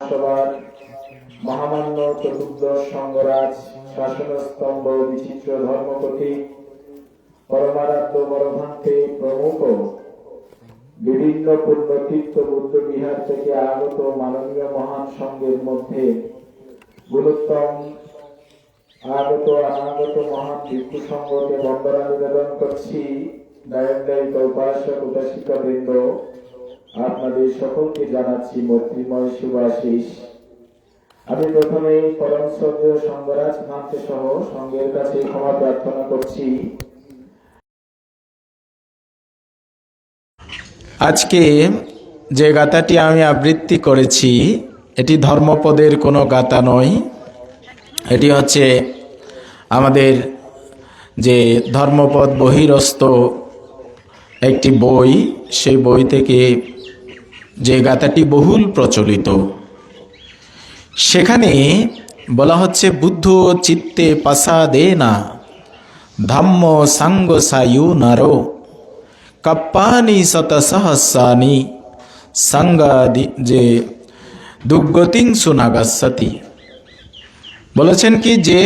সবার মহামান্য চতুর্দশ সঙ্গরাজ শাসনস্তম্ভ বিচিত্র ধর্মপতি পরমারাধ্য বড়ভান্তে প্রমুখ বিভিন্ন পুণ্যতীর্থ বুদ্ধ বিহার থেকে আগত মাননীয় মহান সঙ্গের মধ্যে গুরুত্তম আগত অনাগত মহান ভিক্ষু সঙ্গকে বন্দনা নিবেদন করছি। দায়িত্ব উপাসক উপাসিকা বৃন্দ, আপনাদের সকলকে জানাচ্ছি মৈত্রীময় শুভাশিস। আমি প্রথমে পরম শ্রদ্ধেয় সঙ্গরাজ ভান্তে সহ সঙ্গের কাছে ক্ষমা প্রার্থনা করছি। আজকে যে গাথাটি আমি আবৃত্তি করেছি এটি ধর্মপদের কোনো গাথা নয়। এটি হচ্ছে আমাদের যে ধর্মপদ বহিরস্থ একটি বই, সেই বই থেকে যে গাথাটি বহুল প্রচলিত। সেখানে বলা হচ্ছে, বুদ্ধ চিত্তে পাসাদে না ধম্ম সাঙ্গ সায়ু নারো কপ্পানি শত সহস্রানি সঙ্গাদি যে দুর্গতিং সুনাগাসতি। বলেছেন কি, যে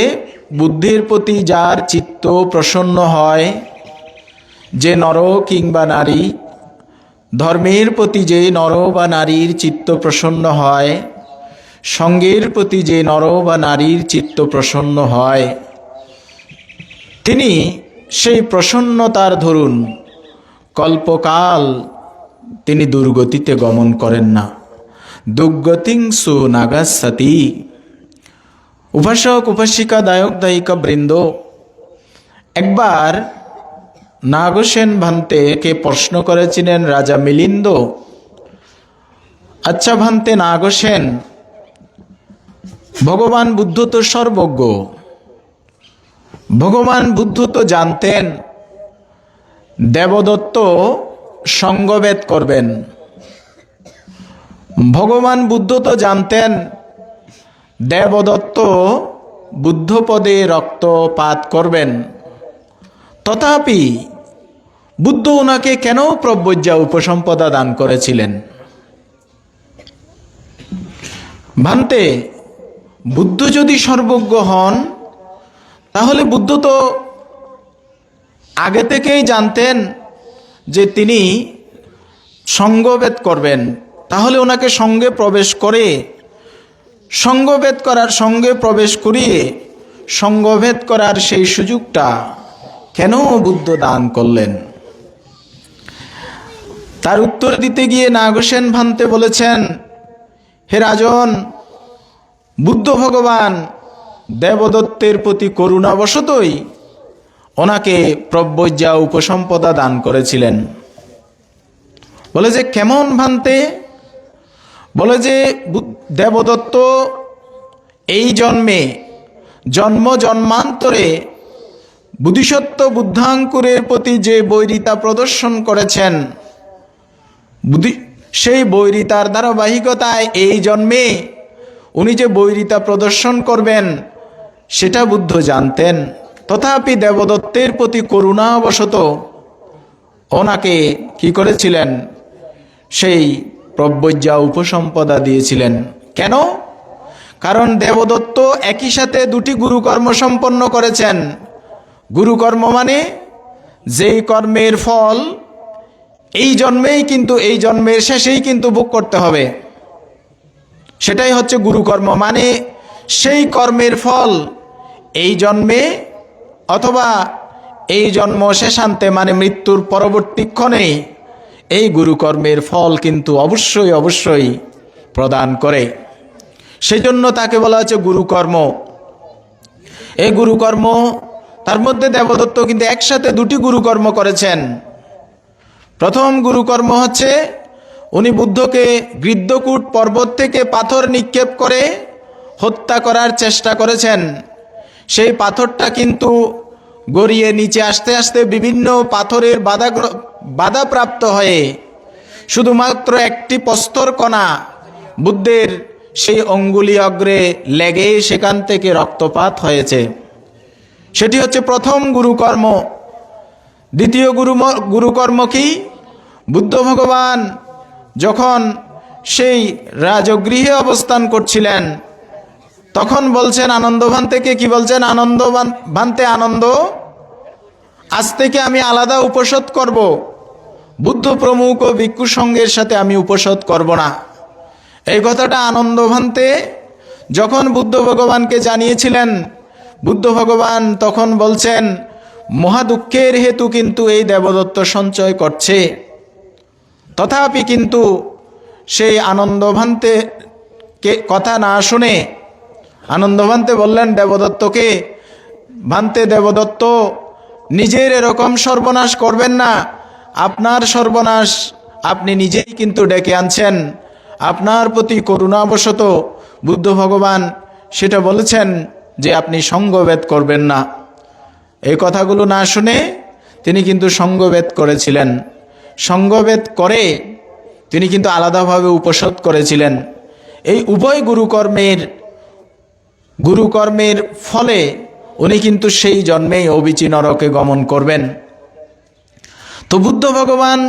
বুদ্ধির প্রতি যার চিত্ত প্রসন্ন হয়, যে নর কিংবা নারী, ধর্মের প্রতি যে নর বা নারীর চিত্ত প্রসন্ন হয়, সঙ্গের প্রতি যে নর বা নারীর চিত্ত প্রসন্ন হয়, তিনি সেই প্রসন্নতার ধরুন কল্পকাল তিনি দুর্গতিতে গমন করেন না। দুর্গতিং সুনাগাসতি। উপাসক উপাসিকা দায়ক দায়িকা বৃন্দ, একবার নাগসেন ভান্তেকে প্রশ্ন করেছিলেন রাজা মিলিন্দ, আচ্ছা ভান্তে নাগসেন, ভগবান বুদ্ধ তো সর্বজ্ঞ, ভগবান বুদ্ধ তো জানতেন দেবদত্ত সঙ্গভেদ করবেন, ভগবান বুদ্ধ তো জানতেন দেবদত্ত বুদ্ধপদে রক্তপাত করবেন, তথাপি বুদ্ধ ওনাকে কেন প্রব্রজ্যা উপসম্পদা দান করেছিলেন? ভান্তে, বুদ্ধ যদি সর্বজ্ঞ হন তাহলে বুদ্ধ তো আগে থেকেই জানতেন যে তিনি সঙ্গভেদ করবেন, তাহলে ওনাকে সঙ্গে প্রবেশ করে সঙ্গভেদ করার, সঙ্গে প্রবেশ করিয়ে সঙ্গভেদ করার সেই সুযোগটা কেন বুদ্ধ দান করলেন? তার উত্তর দিতে গিয়ে নাগসেন ভান্তে বলেছেন, হে রাজন, বুদ্ধ ভগবান দেবদত্তের প্রতি করুণাবশতই ওনাকে প্রব্রজ্যা উপসম্পদা দান করেছিলেন। বলে যে কেমন ভান্তে? বলে যে দেবদত্ত এই জন্মে জন্ম জন্মান্তরে বুদ্ধিসত্ত্ব বুদ্ধাঙ্কুরের প্রতি যে বৈরিতা প্রদর্শন করেছেন, সেই বৈরিতার ধারাবাহিকতায় এই জন্মে উনি যে বৈরিতা প্রদর্শন করবেন সেটা বুদ্ধ জানতেন, তথাপি দেবদত্তের প্রতি করুণাবশত ওনাকে কি করেছিলেন? সেই প্রব্রজ্যা উপসম্পদা দিয়েছিলেন। কেন? কারণ দেবদত্ত একই সাথে দুটি গুরুকর্ম সম্পন্ন করেছেন। গুরুকর্ম মানে যেই কর্মের ফল এই জন্মেই, কিন্তু এই জন্মের শেষেই কিন্তু ভোগ করতে হবে, সেটাই হচ্ছে গুরুকর্ম। মানে সেই কর্মের ফল এই জন্মে অথবা এই জন্ম শেষান্তে, মানে মৃত্যুর পরবর্তী ক্ষণে এই গুরুকর্মের ফল কিন্তু অবশ্যই অবশ্যই প্রদান করে। সেজন্য তাকে বলা হচ্ছে গুরুকর্ম। এই গুরুকর্ম, তার মধ্যে দেবদত্ত কিন্তু একসাথে দুটি গুরুকর্ম করেছেন। প্রথম গুরুকর্ম হচ্ছে উনি বুদ্ধকে গৃদ্ধকূট পর্বত থেকে পাথর নিক্ষেপ করে হত্যা করার চেষ্টা করেছেন। সেই পাথরটা কিন্তু গড়িয়ে নিচে আসতে আসতে বিভিন্ন পাথরের বাধাপ্রাপ্ত হয়ে শুধুমাত্র একটি প্রস্তর কণা বুদ্ধের সেই অঙ্গুলি অগ্রে লেগে সেখান থেকে রক্তপাত হয়েছে। সেটি হচ্ছে প্রথম গুরুকর্ম। দ্বিতীয় গুরুকর্ম কি? বুদ্ধ ভগবান যখন সেই রাজগৃহে অবস্থান করছিলেন, তখন বলছেন আনন্দভান্তেকে, কি বলছেন? ভান্তে আনন্দ, আজ থেকে আমি আলাদা উপসদ করব, বুদ্ধ প্রমুখ ও ভিক্ষু সঙ্গের সাথে আমি উপসদ করব না। এই কথাটা আনন্দভান্তে যখন বুদ্ধ ভগবানকে জানিয়েছিলেন, বুদ্ধ ভগবান তখন বলছেন মহা দুঃখের হেতু কিন্তু এই দেবদত্ত সঞ্চয় করছে। তথাপি কিন্তু সেই আনন্দভান্তে কথা না শুনে আনন্দভান্তে বললেন দেবদত্তকে, ভান্তে দেবদত্ত, নিজের এরকম সর্বনাশ করবেন না, আপনার সর্বনাশ আপনি নিজেই কিন্তু ডেকে আনছেন। আপনার প্রতি করুণাবশত বুদ্ধ ভগবান সেটা বলেছেন যে আপনি সঙ্গভেদ করবেন না। এই কথাগুলো না শুনে তিনি কিন্তু সঙ্গভেদ করেছিলেন। সঙ্গভেদ করে তিনি কিন্তু আলাদাভাবে উপসদ করেছিলেন। এই উভয় গুরুকর্মের ফলে উনি কিন্তু সেই জন্মেই অবিচি নরকে গমন করবেন। তো বুদ্ধ ভগবান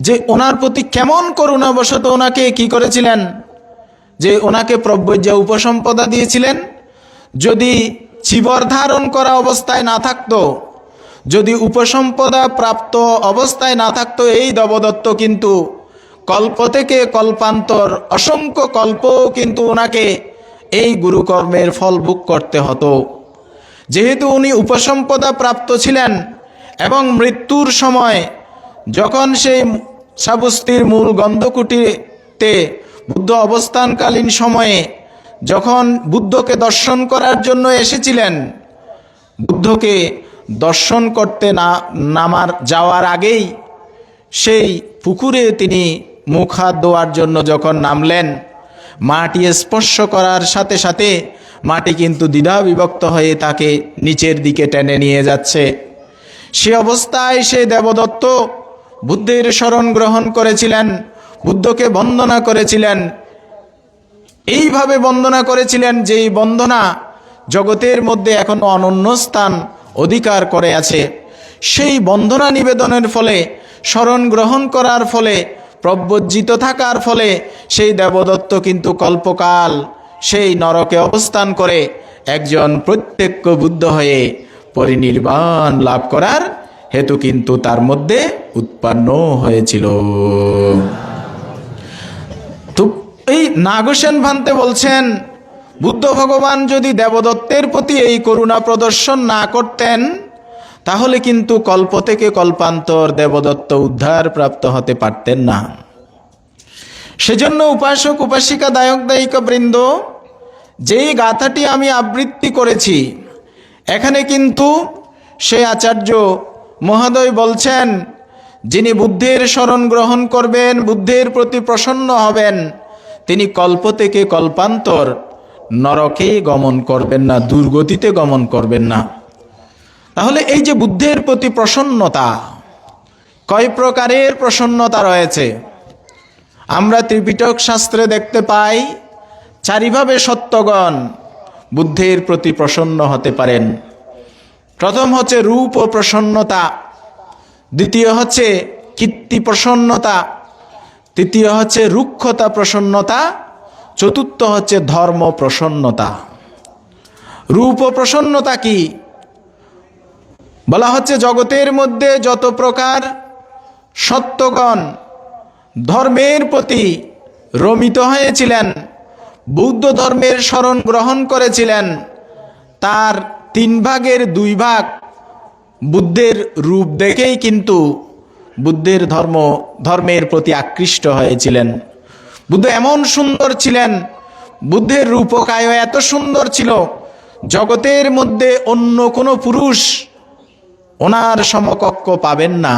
যে ওনার প্রতি কেমন করুণাবশত ওনাকে কি করেছিলেন, যে ওনাকে প্রব্রজ্য উপসম্পদা দিয়েছিলেন। যদি চিবর ধারণ করা অবস্থায় না থাকতো, যদি উপসম্পদা প্রাপ্ত অবস্থায় না থাকতো, এই দেবদত্ত কিন্তু কল্প থেকে কল্পান্তর অসংখ্য কল্প কিন্তু ওনাকে এই গুরুকর্মের ফল ভোগ করতে হতো। যেহেতু উনি উপসম্পদা প্রাপ্ত ছিলেন এবং মৃত্যুর সময় যখন সেই সাবস্তির মূল গন্ধকুটিতে বুদ্ধ অবস্থানকালীন সময়ে যখন বুদ্ধকে দর্শন করার জন্য এসেছিলেন, বুদ্ধকে দর্শন করতে যাওয়ার আগেই সেই পুকুরে তিনি মুখ হাত ধোয়ার জন্য যখন নামলেন, মাটি স্পর্শ করার সাথে সাথে মাটি কিন্তু দ্বিধা বিভক্ত হয়ে তাকে নিচের দিকে টেনে নিয়ে যাচ্ছে। সে অবস্থায় সেই দেবদত্ত বুদ্ধের শরণ গ্রহণ করেছিলেন, বুদ্ধকে বন্দনা করেছিলেন। এইভাবে বন্দনা করেছিলেন যেই বন্দনা জগতের মধ্যে এখনো অনন্য স্থান অধিকার করে আছে। সেই বন্দনা নিবেদনের ফলে, শরণ গ্রহণ করার ফলে, প্রব্রজিত থাকার ফলে সেই দেবদত্ত কিন্তু কল্পকাল সেই নরকে অবস্থান করে একজন প্রত্যক্ষ বুদ্ধ হয়ে পরিনির্বাণ লাভ করার হেতু কিন্তু তার মধ্যে উৎপন্ন হয়েছিল। তো এই নাগসেন ভান্তে বলছেন, বুদ্ধ ভগবান যদি দেবদত্তের প্রতি এই করুণা প্রদর্শন না করতেন, তাহলে কিন্তু কল্প থেকে কল্পান্তর দেবদত্ত উদ্ধার প্রাপ্ত হতে পারতেন না। সেজন্য উপাসক উপাসিকা দায়ক দায়িকা বৃন্দ, যেই গাথাটি আমি আবৃত্তি করেছি, এখানে কিন্তু সেই আচার্য মহোদয় বলছেন, যিনি বুদ্ধের শরণ গ্রহণ করবেন, বুদ্ধের প্রতি প্রসন্ন হবেন, তিনি কল্প থেকে কল্পান্তর নরকে গমন করবেন না, দুর্গতিতে গমন করবেন না। তাহলে এই যে বুদ্ধের প্রতি প্রসন্নতা, কয় প্রকারের প্রসন্নতা রয়েছে? আমরা ত্রিপিটক শাস্ত্রে দেখতে পাই চারিভাবে সত্যগণ বুদ্ধের প্রতি প্রসন্ন হতে পারেন। প্রথম হচ্ছে রূপ ও প্রসন্নতা, দ্বিতীয় হচ্ছে কীর্তি প্রসন্নতা, তৃতীয় হচ্ছে রুক্ষতা প্রসন্নতা, চতুর্থ হচ্ছে ধর্ম প্রসন্নতা। রূপ ও প্রসন্নতা কি? বলা হচ্ছে জগতের মধ্যে যত প্রকার সত্যগণ ধর্মের প্রতি রমিত হয়েছিলেন, বৌদ্ধ ধর্মের শরণ গ্রহণ করেছিলেন, তার 3 ভাগের 2 ভাগ বুদ্ধের রূপ দেখেই কিন্তু বুদ্ধের ধর্মের প্রতি আকৃষ্ট হয়েছিলেন। বুদ্ধ এমন সুন্দর ছিলেন, বুদ্ধের রূপকায় এত সুন্দর ছিল, জগতের মধ্যে অন্য কোনো পুরুষ ওনার সমকক্ষ পাবেন না।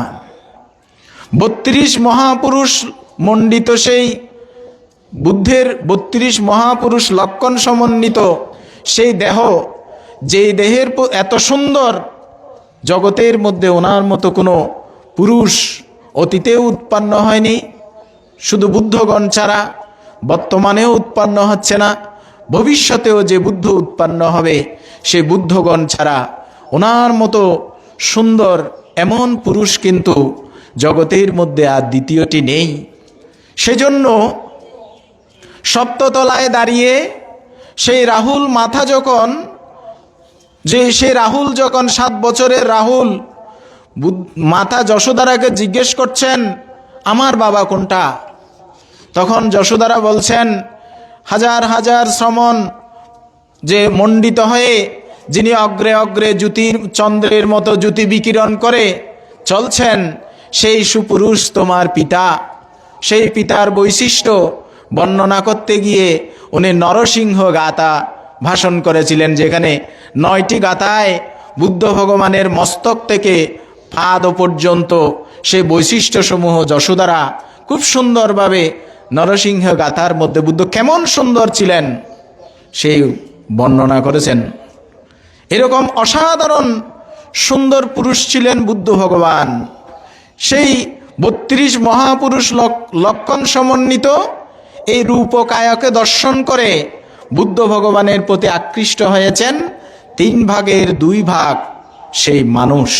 32 মহাপুরুষ মণ্ডিত সেই বুদ্ধের 32 মহাপুরুষ লক্ষণ সমন্বিত সেই দেহ, যেই দেহের এত সুন্দর, জগতের মধ্যে ওনার মতো কোনো পুরুষ অতীতেও উৎপন্ন হয়নি, শুধু বুদ্ধগণ ছাড়া, বর্তমানেও উৎপন্ন হচ্ছে না, ভবিষ্যতেও যে বুদ্ধ উৎপন্ন হবে সে বুদ্ধগণ ছাড়া ওনার মতো সুন্দর এমন পুরুষ কিন্তু জগতের মধ্যে আর দ্বিতীয়টি নেই। সেজন্য সপ্ততলায় দাঁড়িয়ে সেই রাহুল মাথা যখন রাহুল যখন 7 বছরের রাহুল মাতা যশোদারাকে জিজ্ঞেস করছেন, আমার বাবা কোনটা? তখন যশোদারা বলছেন, হাজার হাজার শ্রমণ যে মণ্ডিত হয়ে যিনি অগ্রে অগ্রে জ্যোতির চন্দ্রের মতো জ্যোতি বিকিরণ করে চলছেন, সেই সুপুরুষ তোমার পিতা। সেই পিতার বৈশিষ্ট্য বর্ণনা করতে গিয়ে উনি নরসিংহ গাথা ভাষণ করেছিলেন, যেখানে 9টি গাথায় বুদ্ধ ভগবানের মস্তক থেকে পাদ পর্যন্ত সেই বৈশিষ্ট্যসমূহ যশোদারা খুব সুন্দরভাবে নরসিংহ গাথার মধ্যে বুদ্ধ কেমন সুন্দর ছিলেন সেই বর্ণনা করেছেন। এরকম অসাধারণ সুন্দর পুরুষ ছিলেন বুদ্ধ ভগবান। সেই 32 মহাপুরুষ লক্ষণ সমন্বিত এই রূপকায়কে দর্শন করে বুদ্ধ ভগবানের প্রতি আকৃষ্ট হয়েছেন 3 ভাগের 2 ভাগ সেই মানুষ।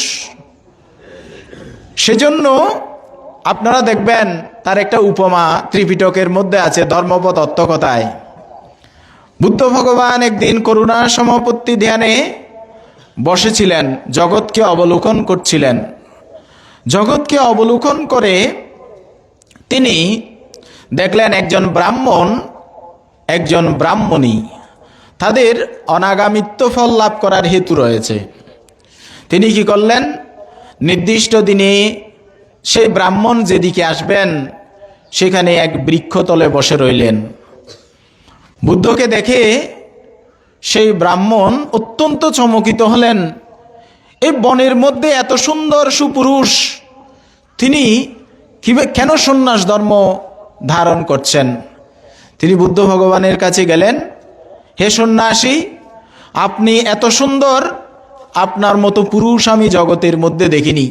সেজন্য আপনারা দেখবেন তার একটা উপমা ত্রিপিটকের মধ্যে আছে, ধর্মপদ তত্ত্বকথায়। বুদ্ধ ভগবান একদিন করুণা সমাপত্তি ধ্যানে বসেছিলেন, জগৎকে অবলোকন করছিলেন। জগৎকে অবলোকন করে তিনি দেখলেন একজন ব্রাহ্মণ, একজন ব্রাহ্মণী, তাদের অনাগামিত্ব ফল লাভ করার হেতু রয়েছে। তিনি কি করলেন, নির্দিষ্ট দিনে সেই ব্রাহ্মণ যেদিকে আসবেন সেখানে এক বৃক্ষতলে বসে রইলেন। বুদ্ধকে দেখে সেই ব্রাহ্মণ অত্যন্ত চমকিত হলেন। এই বনের মধ্যে এত সুন্দর সুপুরুষ, তিনি কেন সন্ন্যাস ধর্ম ধারণ করছেন? তিনি বুদ্ধ ভগবানের কাছে গেলেন, হে সন্ন্যাসী, আপনি এত সুন্দর, আপনার মতো পুরুষ আমি জগতের মধ্যে দেখিনি।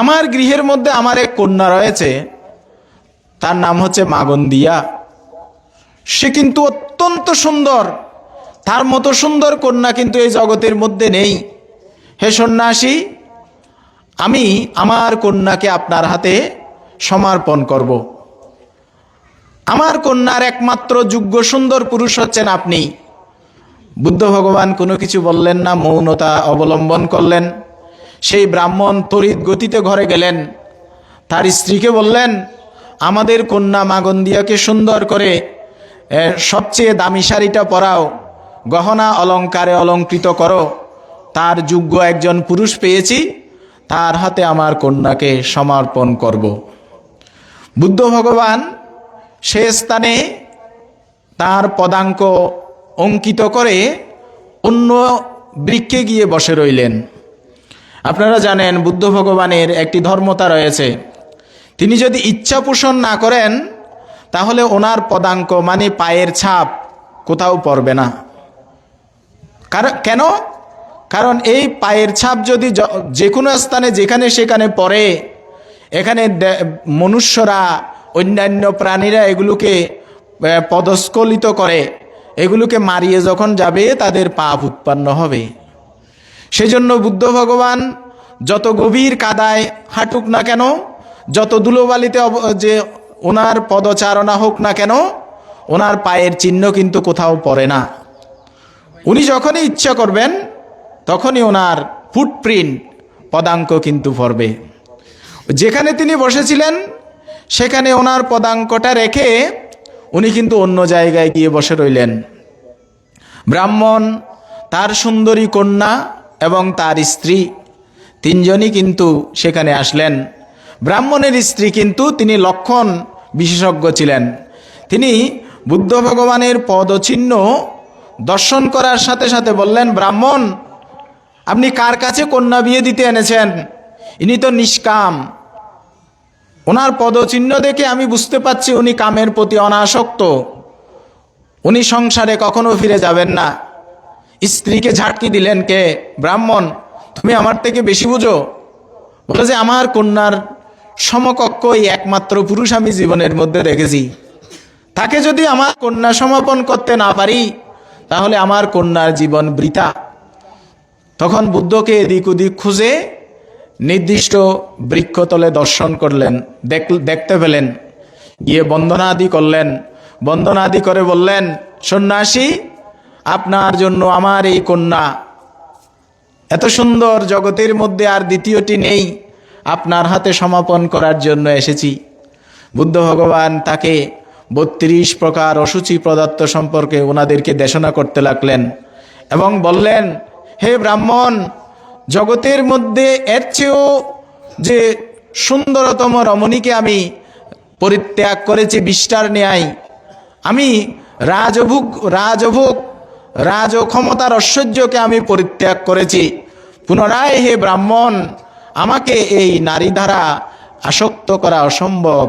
আমার গৃহের মধ্যে আমার এক কন্যা রয়েছে, তার নাম হচ্ছে মাগন্দিয়া। সে কিন্তু অত্যন্ত সুন্দর, তার মতো সুন্দর কন্যা কিন্তু এই জগতের মধ্যে নেই। হে সন্ন্যাসী, আমি আমার কন্যাকে আপনার হাতে সমর্পণ করব। আমার কন্যার একমাত্র যোগ্য সুন্দর পুরুষ হচ্ছেন আপনি। বুদ্ধ ভগবান কোনো কিছু বললেন না, মৌনতা অবলম্বন করলেন। সেই ব্রাহ্মণ তড়িৎ গতিতে ঘরে গেলেন, তার স্ত্রীকে বললেন, আমাদের কন্যা মাগন্দিয়াকে সুন্দর করে সবচেয়ে দামি শাড়িটা পরাও, গহনা অলঙ্কারে অলঙ্কৃত করো, তার যোগ্য একজন পুরুষ পেয়েছি, তার হাতে আমার কন্যাকে সমর্পণ করব। বুদ্ধ ভগবান সে স্থানে তার পদাঙ্ক অঙ্কিত করে অন্য বৃক্ষে গিয়ে বসে রইলেন। আপনারা জানেন বুদ্ধ ভগবানের একটি ধর্মতা রয়েছে, তিনি যদি ইচ্ছা পোষণ না করেন তাহলে ওনার পদাঙ্ক মানে পায়ের ছাপ কোথাও পড়বে না। কেন? কারণ এই পায়ের ছাপ যদি যে কোনো স্থানে যেখানে সেখানে পড়ে, এখানে মনুষ্যরা অন্যান্য প্রাণীরা এগুলোকে পদস্খলিত করে, এগুলোকে মারিয়ে যখন যাবে তাদের পাপ উৎপন্ন হবে। সেজন্য বুদ্ধ ভগবান যত গভীর কাদায় হাঁটুক না কেন, যত ধুলোবালিতে যে ওনার পদচারণা হোক না কেন, ওনার পায়ের চিহ্ন কিন্তু কোথাও পড়ে না। উনি যখনই ইচ্ছা করবেন তখনই ওনার ফুটপ্রিন্ট পদাঙ্ক কিন্তু পড়বে। যেখানে তিনি বসেছিলেন সেখানে ওনার পদাঙ্কটা রেখে উনি কিন্তু অন্য জায়গায় গিয়ে বসে রইলেন। ব্রাহ্মণ, তার সুন্দরী কন্যা এবং তার স্ত্রী 3 জনই কিন্তু সেখানে আসলেন। ব্রাহ্মণের স্ত্রী কিন্তু তিনি লক্ষণ বিশেষজ্ঞ ছিলেন। তিনি বুদ্ধ ভগবানের পদচিহ্ন দর্শন করার সাথে সাথে বললেন, ব্রাহ্মণ, আপনি কার কাছে কন্যা বিয়ে দিতে এনেছেন? ইনি তো নিষ্কাম। ওনার পদচিহ্ন দেখে আমি বুঝতে পারছি উনি কামের প্রতি অনাসক্ত, উনি সংসারে কখনো ফিরে যাবেন না। স্ত্রীকে ঝাটকি দিলেন, কে? ব্রাহ্মণ, তুমি আমার থেকে বেশি বুঝো? বলে যে আমার কন্যার সমকক্ষ এই একমাত্র পুরুষ আমি জীবনের মধ্যে দেখেছি, তাকে যদি আমার কন্যা সমাপন করতে না পারি তাহলে আমার কন্যার জীবন বৃথা। তখন বুদ্ধকে এদিক ওদিক খুঁজে নির্দিষ্ট বৃক্ষতলে দর্শন করলেন, দেখতে পেলেন গিয়ে বন্দনাদি করলেন। বন্দনাদি করে বললেন, সন্ন্যাসী, আপনার জন্য আমার এই কন্যা, এত সুন্দর, জগতের মধ্যে আর দ্বিতীয়টি নেই, আপনার হাতে সমাপন করার জন্য এসেছি। বুদ্ধ ভগবান তাকে 32 প্রকার অসুচি পদার্থ সম্পর্কে ওনাদেরকে দেশনা করতে লাগলেন এবং বললেন, হে ব্রাহ্মণ, জগতের মধ্যে এর চেয়েও যে সুন্দরতম রমণীকে আমি পরিত্যাগ করেছি বিষ্ঠার ন্যায়। আমি রাজ ক্ষমতার ঐশ্বর্যকে আমি পরিত্যাগ করেছি। পুনরায় হে ব্রাহ্মণ, আমাকে এই নারী দ্বারা আসক্ত করা অসম্ভব।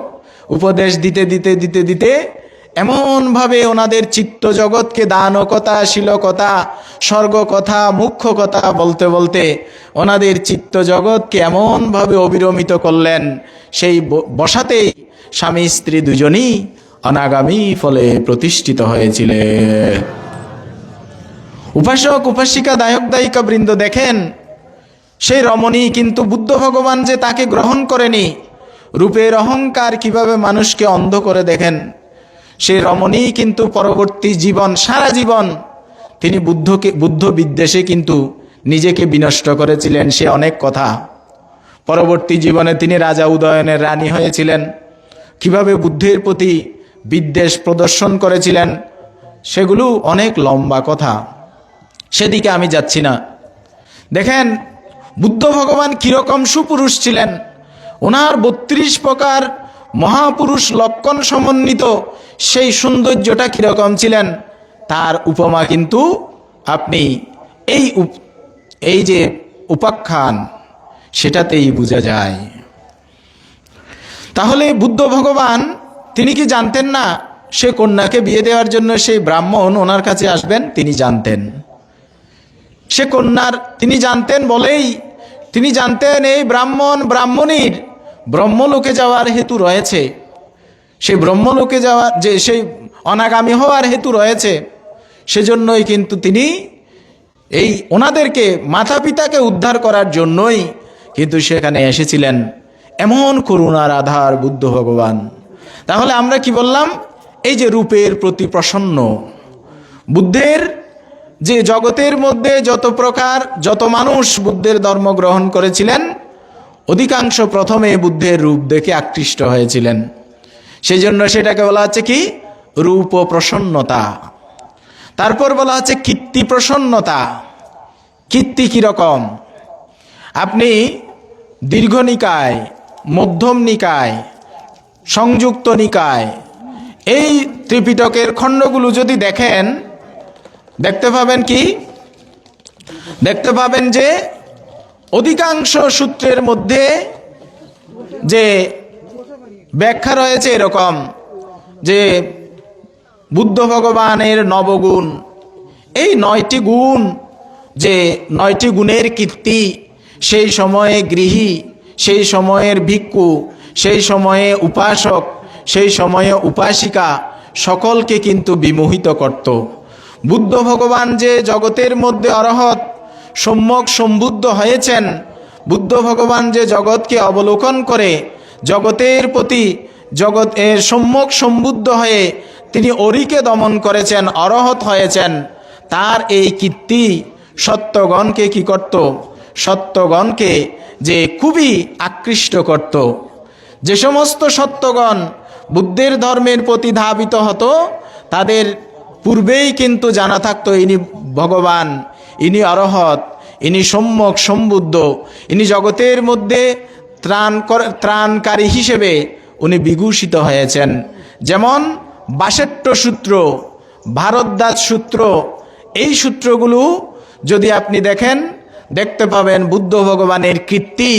উপদেশ দিতে দিতে দিতে দিতে এমনভাবে ওনাদের চিত্ত জগৎকে দানকতা, শিলকতা, স্বর্গকথা, মুখ্য কথা বলতে বলতে ওনাদের চিত্ত জগৎকে এমনভাবে অবিরমিত করলেন, সেই বসাতেই স্বামী স্ত্রী দুজনই অনাগামী ফলে প্রতিষ্ঠিত হয়েছিলেন। উপাসক উপাসিকা, দায়ক দায়িকা বৃন্দ দেখেন, সেই রমণী কিন্তু বুদ্ধ ভগবান যে তাকে গ্রহণ করেনি, রূপের অহংকার কিভাবে মানুষকে অন্ধ করে দেখেন। সেই রমণী কিন্তু পরবর্তী জীবন, সারা জীবন তিনি বুদ্ধ বিদ্বেষে কিন্তু নিজেকে বিনষ্ট করেছিলেন। সে অনেক কথা, পরবর্তী জীবনে তিনি রাজা উদয়নের রানী হয়েছিলেন, কিভাবে বুদ্ধের প্রতি বিদ্বেষ প্রদর্শন করেছিলেন, সেগুলো অনেক লম্বা কথা, সেদিকে আমি যাচ্ছি না। দেখেন বুদ্ধ ভগবান কিরকম সুপুরুষ ছিলেন, ওনার 32 প্রকার মহাপুরুষ লক্ষণ সমন্বিত সেই সৌন্দর্যটা কিরকম ছিলেন, তার উপমা কিন্তু আপনি এই যে উপাখ্যান, সেটাতেই বোঝা যায়। তাহলে বুদ্ধ ভগবান তিনি কি জানতেন না সে কন্যাকে বিয়ে দেওয়ার জন্য সেই ব্রাহ্মণ ওনার কাছে আসবেন? তিনি জানতেন। সে কন্যার তিনি জানতেন বলেই তিনি জানতেন এই ব্রাহ্মণীর ব্রহ্মলোকে যাওয়ার হেতু রয়েছে, সেই ব্রহ্মলোকে যাওয়ার যে সেই অনাগামী হওয়ার হেতু রয়েছে, সেজন্যই কিন্তু তিনি এই ওনাদেরকে, মাতা পিতাকে উদ্ধার করার জন্যই কিন্তু সেখানে এসেছিলেন। এমন করুণার আধার বুদ্ধ ভগবান। তাহলে আমরা কি বললাম? এই যে রূপের প্রতি প্রসন্ন, বুদ্ধের যে জগতের মধ্যে যত মানুষ বুদ্ধের ধর্ম গ্রহণ করেছিলেন, অধিকাংশ প্রথমে বুদ্ধের রূপ দেখে আকৃষ্ট হয়েছিলেন। সেই জন্য সেটাকে বলা হচ্ছে কি? রূপ ও প্রসন্নতা। তারপর বলা হচ্ছে কীর্তি প্রসন্নতা। কীর্তি কিরকম? আপনি দীর্ঘ নিকায়, মধ্যম নিকায়, সংযুক্ত নিকায়, এই ত্রিপিটকের খণ্ডগুলো যদি দেখেন, দেখতে পাবেন কি? দেখতে পাবেন যে অধিকাংশ সূত্রের মধ্যে যে ব্যাখ্যা রয়েছে এরকম যে বুদ্ধ ভগবানের নবগুণ, এই 9টি গুণ, যে 9টি গুণের কীর্তি সেই সময়ে গৃহী, সেই সময়ের ভিক্ষু, সেই সময়ে উপাসক, সেই সময়ে উপাসিকা সকলকে কিন্তু বিমোহিত করত। বুদ্ধ ভগবান যে জগতের মধ্যে অরহৎ সম্যক সম্বুদ্ধ হয়েছেন, বুদ্ধ ভগবান যে জগৎকে অবলোকন করে জগতের প্রতি সম্যক সম্বুদ্ধ হয়ে তিনি অরিকে দমন করেছেন, অরহৎ হয়েছেন, তার এই কীর্তি সত্যগণকে কি করত? সত্যগণকে যে খুবই আকৃষ্ট করত। যে সমস্ত সত্যগণ বুদ্ধের ধর্মের প্রতি ধাবিত হতো, তাদের পূর্বেই কিন্তু জানা থাকতো ইনি ভগবান, ইনি অরহৎ, ইনি সম্যক সম্বুদ্ধ, ইনি জগতের মধ্যে ত্রাণকারী হিসেবে উনি বিভূষিত হয়েছেন। যেমন বাষট্য সূত্র, ভারদ্বাজ সূত্র, এই সূত্রগুলো যদি আপনি দেখেন, দেখতে পাবেন বুদ্ধ ভগবানের কীর্তি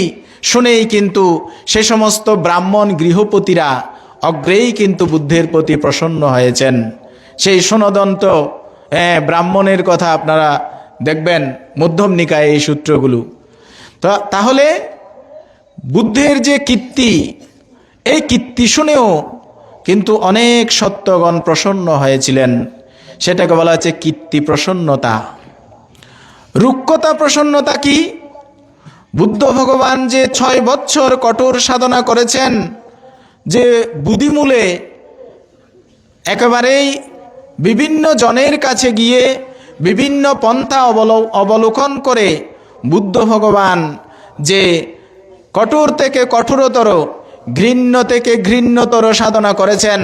শুনেই কিন্তু সে সমস্ত ব্রাহ্মণ গৃহপতিরা অগ্রেই কিন্তু বুদ্ধের প্রতি প্রসন্ন হয়েছেন। সেই সনদন্ত ব্রাহ্মণের কথা আপনারা দেখবেন মধ্যম নিকায়ে এই সূত্রগুলো। তাহলে বুদ্ধের যে কীর্তি, এই কীর্তি শুনেও কিন্তু অনেক সত্যগণ প্রসন্ন হয়েছিলেন। সেটাকে বলা হচ্ছে কীর্তি প্রসন্নতা। রুক্ষতা প্রসন্নতা কি? বুদ্ধ ভগবান যে 6 বৎসর কঠোর সাধনা করেছেন, যে বুদ্ধিমূলে একেবারেই বিভিন্ন জনের কাছে গিয়ে বিভিন্ন পন্থা অবলোকন করে বুদ্ধ ভগবান যে কঠোর থেকে কঠোরতর, ঘৃণ্য থেকে ঘৃণ্যতর সাধনা করেছেন,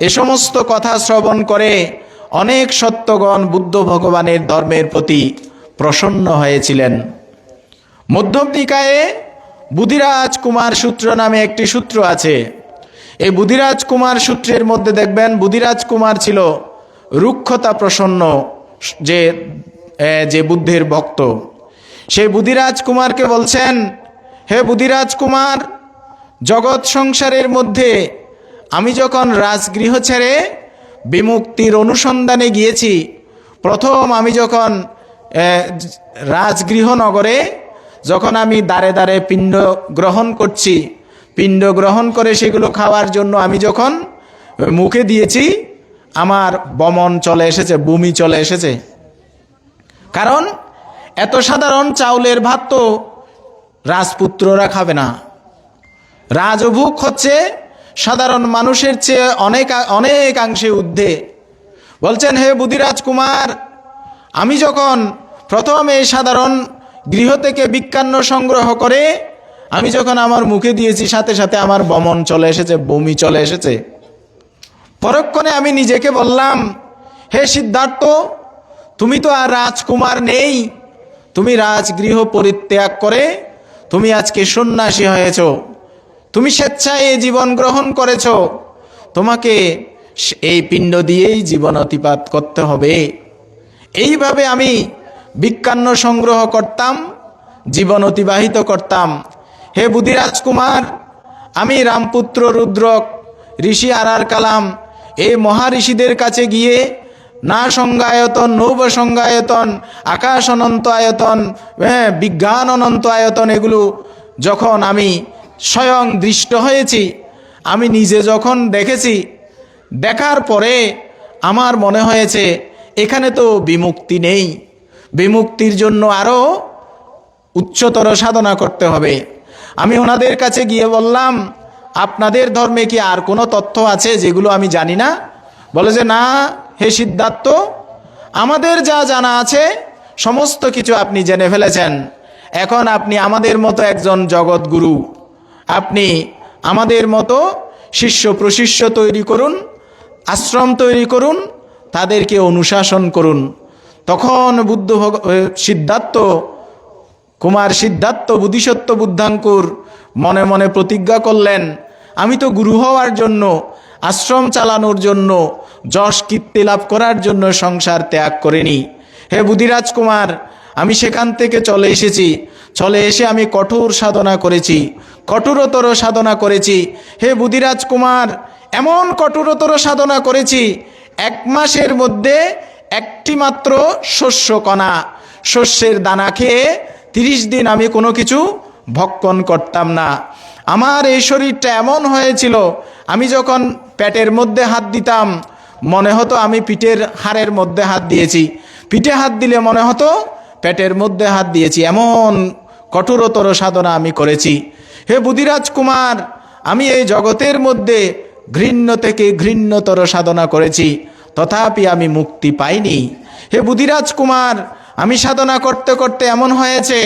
এ সমস্ত কথা শ্রবণ করে অনেক সত্যগণ বুদ্ধ ভগবানের ধর্মের প্রতি প্রসন্ন হয়েছিলেন। মধ্যম নিকায়ে বুধিরাজ কুমার সূত্র নামে একটি সূত্র আছে। এই বুধিরাজ কুমার সূত্রের মধ্যে দেখবেন বুধিরাজ কুমার ছিল রুক্ষতা প্রসন্ন যে বুদ্ধের ভক্ত। সেই বুধিরাজ কুমারকে বলছেন, হে বুধিরাজ কুমার, জগৎ সংসারের মধ্যে আমি যখন রাজগৃহ ছেড়ে বিমুক্তির অনুসন্ধানে গিয়েছি, প্রথম আমি যখন রাজগৃহ নগরে যখন আমি দ্বারে দ্বারে পিণ্ড গ্রহণ করছি, পিণ্ড গ্রহণ করে সেগুলো খাওয়ার জন্য আমি যখন মুখে দিয়েছি, আমার বমন চলে এসেছে, বমি চলে এসেছে। কারণ এত সাধারণ চাউলের ভাত তো রাজপুত্ররা খাবে না। রাজভোগ হচ্ছে সাধারণ মানুষের চেয়ে অনেকাংশে ঊর্ধ্বে। বলছেন, হে বুধিরাজ কুমার, আমি যখন প্রথম এই সাধারণ গৃহ থেকে ভিক্ষান্ন সংগ্রহ করে আমি যখন আমার মুখে দিয়েছি, সাথে সাথে আমার বমন চলে এসেছে, বমি চলে এসেছে। পরক্ষণে আমি নিজেকে বললাম, হে সিদ্ধার্থ, তুমি তো আর রাজকুমার নেই, তুমি রাজগৃহ পরিত্যাগ করে তুমি আজকে সন্ন্যাসী হয়েছ, তুমি স্বেচ্ছায় এই জীবন গ্রহণ করেছ, তোমাকে এই পিণ্ড দিয়েই জীবন অতিপাত করতে হবে। এইভাবে আমি ভিক্ষান্ন সংগ্রহ করতাম, জীবন অতিবাহিত করতাম। হে বুধিরাজ কুমার, আমি রামপুত্র রুদ্রক, ঋষি আর কালাম, এই মহাঋষিদের কাছে গিয়ে না সংজ্ঞায়তন, নৌব সংজ্ঞায়তন, আকাশ অনন্ত আয়তন, বিজ্ঞান অনন্ত আয়তন, এগুলো যখন আমি স্বয়ং দৃষ্ট হয়েছি, আমি নিজে যখন দেখেছি, দেখার পরে আমার মনে হয়েছে এখানে তো বিমুক্তি নেই, বিমুক্তির জন্য আরও উচ্চতর সাধনা করতে হবে। আমি ওনাদের কাছে গিয়ে বললাম, আপনাদের ধর্মে কি আর কোনো তথ্য আছে যেগুলো আমি জানি না? বলে যে, না হে সিদ্ধার্থ, আমাদের যা জানা আছে সমস্ত কিছু আপনি জেনে ফেলেছেন। এখন আপনি আমাদের মতো একজন জগৎগুরু, আপনি আমাদের মতো শিষ্য প্রশিষ্য তৈরি করুন, আশ্রম তৈরি করুন, তাদেরকে অনুশাসন করুন। তখন সিদ্ধার্থ কুমার সিদ্ধার্থ বোধিসত্ত্ব বুদ্ধাঙ্কুর মনে মনে প্রতিজ্ঞা করলেন, আমি তো গুরু হওয়ার জন্য, আশ্রম চালানোর জন্য, যশ কীর্তি লাভ করার জন্য সংসার ত্যাগ করিনি। হে বুধিরাজ কুমার, আমি সেখান থেকে চলে এসেছি, চলে এসে আমি কঠোর সাধনা করেছি, কঠোরতর সাধনা করেছি। হে বুধিরাজ কুমার, এমন কঠোরতর সাধনা করেছি, 1 মাসের মধ্যে একটি মাত্র শস্য কণা, শস্যের দানা খেয়ে 30 দিন আমি কোনো কিছু ভক্ষণ করতাম না। আমার এই শরীরটা এমন হয়েছিল, আমি যখন পেটের মধ্যে হাত দিতাম মনে হতো আমি পিঠের হাড়ের মধ্যে হাত দিয়েছি, পিঠে হাত দিলে মনে হতো পেটের মধ্যে হাত দিয়েছি। এমন কঠোরতর সাধনা আমি করেছি। হে বুধিরাজ কুমার, আমি এই জগতের মধ্যে ঘৃণ্য থেকে ঘৃণ্যতর সাধনা করেছি, তথাপি আমি মুক্তি পাইনি। হে বুধিরাজ কুমার, আমি সাধনা করতে করতে এমন হয়েছে